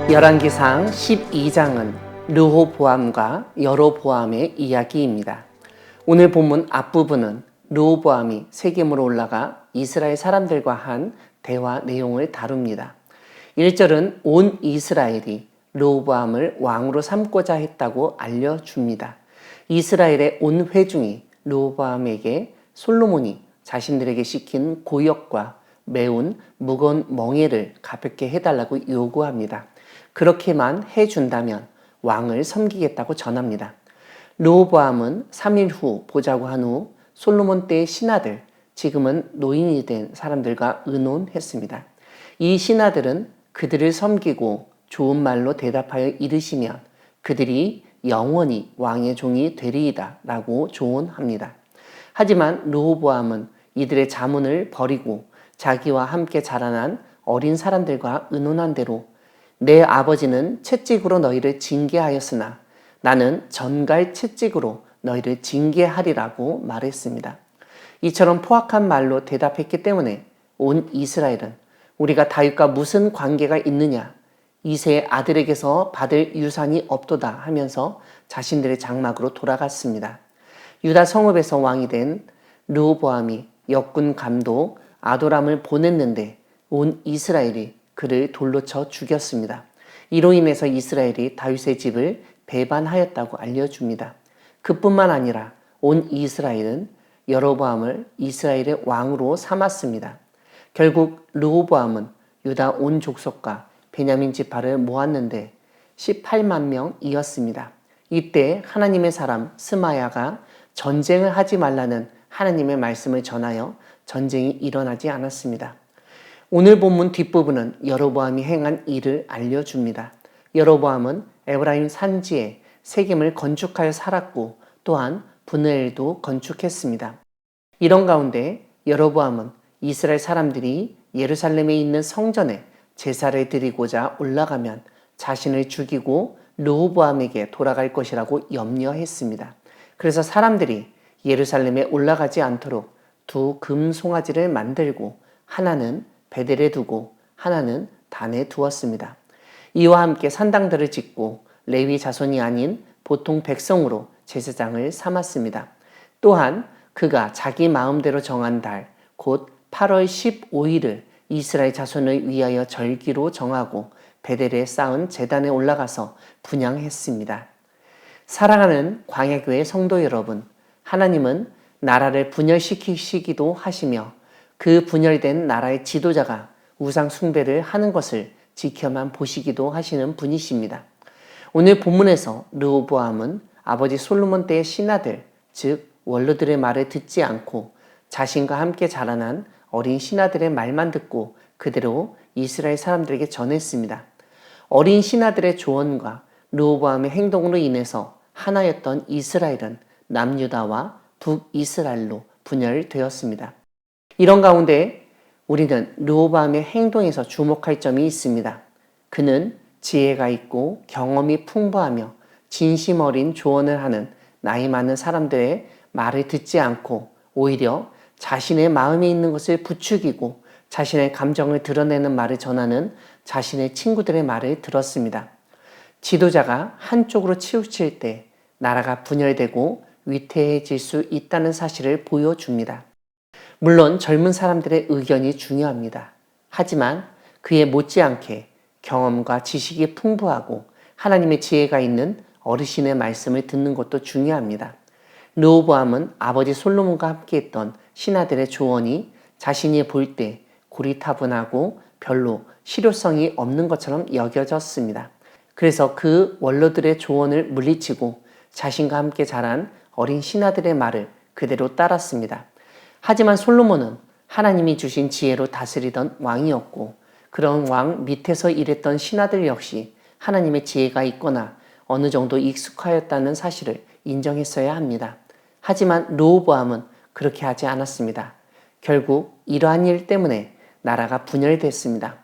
열왕기상 12장은 르호보암과 여로보암의 이야기입니다. 오늘 본문 앞부분은 르호보암이 세겜으로 올라가 이스라엘 사람들과 한 대화 내용을 다룹니다. 1절은 온 이스라엘이 르호보암을 왕으로 삼고자 했다고 알려줍니다. 이스라엘의 온 회중이 르호보암에게 솔로몬이 자신들에게 시킨 고역과 매운 무거운 멍에를 가볍게 해달라고 요구합니다. 그렇게만 해준다면 왕을 섬기겠다고 전합니다. 르호보암은 3일 후 보자고 한 후 솔로몬 때의 신하들, 지금은 노인이 된 사람들과 의논했습니다. 이 신하들은 그들을 섬기고 좋은 말로 대답하여 이르시면 그들이 영원히 왕의 종이 되리이다 라고 조언합니다. 하지만 르호보암은 이들의 자문을 버리고 자기와 함께 자라난 어린 사람들과 의논한 대로 내 아버지는 채찍으로 너희를 징계하였으나 나는 전갈 채찍으로 너희를 징계하리라고 말했습니다. 이처럼 포악한 말로 대답했기 때문에 온 이스라엘은 우리가 다윗과 무슨 관계가 있느냐, 이새의 아들에게서 받을 유산이 없도다 하면서 자신들의 장막으로 돌아갔습니다. 유다 성읍에서 왕이 된 르호보암이 역군 감독 아도람을 보냈는데 온 이스라엘이 그를 돌로 쳐 죽였습니다. 이로 인해서 이스라엘이 다윗의 집을 배반하였다고 알려줍니다. 그뿐만 아니라 온 이스라엘은 여로보암을 이스라엘의 왕으로 삼았습니다. 결국 르호보암은 유다 온 족속과 베냐민 지파를 모았는데 18만 명이었습니다. 이때 하나님의 사람 스마야가 전쟁을 하지 말라는 하나님의 말씀을 전하여 전쟁이 일어나지 않았습니다. 오늘 본문 뒷부분은 여로보암이 행한 일을 알려줍니다. 여로보암은 에브라임 산지에 세겜을 건축하여 살았고 또한 브느엘도 건축했습니다. 이런 가운데 여로보암은 이스라엘 사람들이 예루살렘에 있는 성전에 제사를 드리고자 올라가면 자신을 죽이고 르호보암에게 돌아갈 것이라고 염려했습니다. 그래서 사람들이 예루살렘에 올라가지 않도록 두 금 송아지를 만들고 하나는 베델에 두고 하나는 단에 두었습니다. 이와 함께 산당들을 짓고 레위 자손이 아닌 보통 백성으로 제사장을 삼았습니다. 또한 그가 자기 마음대로 정한 달, 곧 8월 15일을 이스라엘 자손을 위하여 절기로 정하고 베델에 쌓은 제단에 올라가서 분향했습니다. 사랑하는 광야교회 성도 여러분, 하나님은 나라를 분열시키시기도 하시며 그 분열된 나라의 지도자가 우상 숭배를 하는 것을 지켜만 보시기도 하시는 분이십니다. 오늘 본문에서 르호보암은 아버지 솔로몬 때의 신하들, 즉 원로들의 말을 듣지 않고 자신과 함께 자라난 어린 신하들의 말만 듣고 그대로 이스라엘 사람들에게 전했습니다. 어린 신하들의 조언과 르호보암의 행동으로 인해서 하나였던 이스라엘은 남유다와 북이스라엘로 분열되었습니다. 이런 가운데 우리는 르호보암의 행동에서 주목할 점이 있습니다. 그는 지혜가 있고 경험이 풍부하며 진심 어린 조언을 하는 나이 많은 사람들의 말을 듣지 않고 오히려 자신의 마음에 있는 것을 부추기고 자신의 감정을 드러내는 말을 전하는 자신의 친구들의 말을 들었습니다. 지도자가 한쪽으로 치우칠 때 나라가 분열되고 위태해질 수 있다는 사실을 보여줍니다. 물론 젊은 사람들의 의견이 중요합니다. 하지만 그에 못지않게 경험과 지식이 풍부하고 하나님의 지혜가 있는 어르신의 말씀을 듣는 것도 중요합니다. 르호보암은 아버지 솔로몬과 함께했던 신하들의 조언이 자신이 볼 때 고리타분하고 별로 실효성이 없는 것처럼 여겨졌습니다. 그래서 그 원로들의 조언을 물리치고 자신과 함께 자란 어린 신하들의 말을 그대로 따랐습니다. 하지만 솔로몬은 하나님이 주신 지혜로 다스리던 왕이었고 그런 왕 밑에서 일했던 신하들 역시 하나님의 지혜가 있거나 어느 정도 익숙하였다는 사실을 인정했어야 합니다. 하지만 르호보암은 그렇게 하지 않았습니다. 결국 이러한 일 때문에 나라가 분열됐습니다.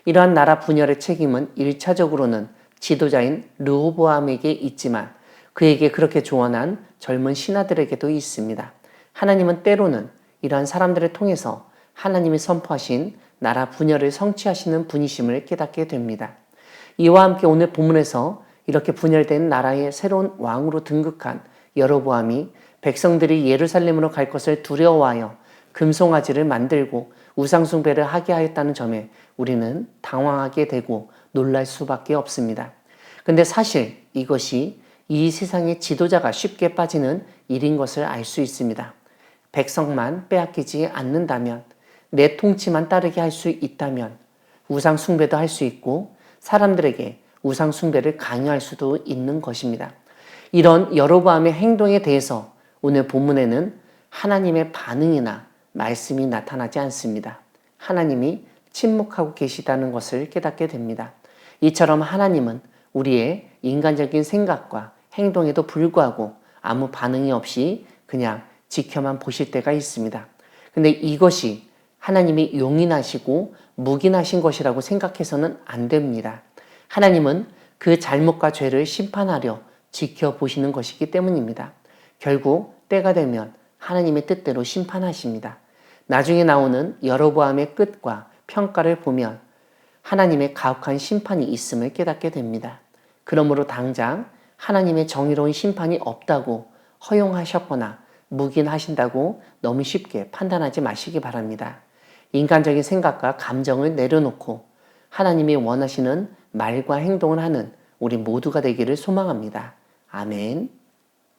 이러한 나라 분열의 책임은 1차적으로는 지도자인 르호보암에게 있지만 그에게 그렇게 조언한 젊은 신하들에게도 있습니다. 하나님은 때로는 이러한 사람들을 통해서 하나님이 선포하신 나라 분열을 성취하시는 분이심을 깨닫게 됩니다. 이와 함께 오늘 본문에서 이렇게 분열된 나라의 새로운 왕으로 등극한 여로보암이 백성들이 예루살렘으로 갈 것을 두려워하여 금송아지를 만들고 우상숭배를 하게 하였다는 점에 우리는 당황하게 되고 놀랄 수밖에 없습니다. 근데 사실 이것이 이 세상의 지도자가 쉽게 빠지는 일인 것을 알 수 있습니다. 백성만 빼앗기지 않는다면, 내 통치만 따르게 할 수 있다면 우상 숭배도 할 수 있고 사람들에게 우상 숭배를 강요할 수도 있는 것입니다. 이런 여로보암의 행동에 대해서 오늘 본문에는 하나님의 반응이나 말씀이 나타나지 않습니다. 하나님이 침묵하고 계시다는 것을 깨닫게 됩니다. 이처럼 하나님은 우리의 인간적인 생각과 행동에도 불구하고 아무 반응이 없이 그냥 지켜만 보실 때가 있습니다. 근데 이것이 하나님이 용인하시고 묵인하신 것이라고 생각해서는 안 됩니다. 하나님은 그 잘못과 죄를 심판하려 지켜보시는 것이기 때문입니다. 결국 때가 되면 하나님의 뜻대로 심판하십니다. 나중에 나오는 여로보암의 끝과 평가를 보면 하나님의 가혹한 심판이 있음을 깨닫게 됩니다. 그러므로 당장 하나님의 정의로운 심판이 없다고 허용하셨거나 묵인하신다고 너무 쉽게 판단하지 마시기 바랍니다. 인간적인 생각과 감정을 내려놓고 하나님이 원하시는 말과 행동을 하는 우리 모두가 되기를 소망합니다. 아멘.